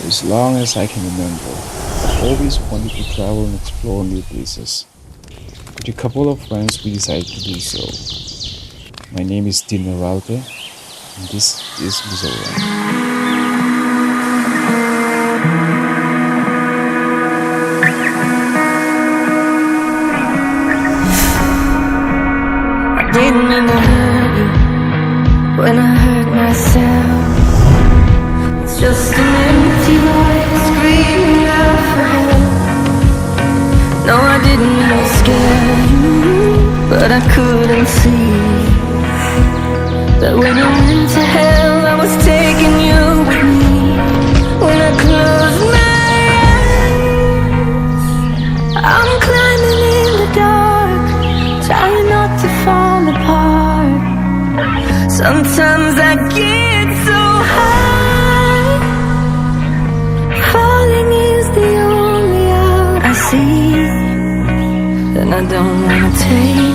as long as I can remember, I've always wanted to travel and explore new places. With a couple of friends, we decided to do so. My name is Dino Ralte, and this is Mizoram. Didn't mean to hurt you when I hurt myself. It's just an empty voice screaming out for help. No, I didn't mean to scare you, but I couldn't see that when I went to hell, I was taking you with me. When I close my eyes, I'm climbing in the dark, trying not to fall apart. Sometimes I get so high, falling is the only out I see, and I don't wanna take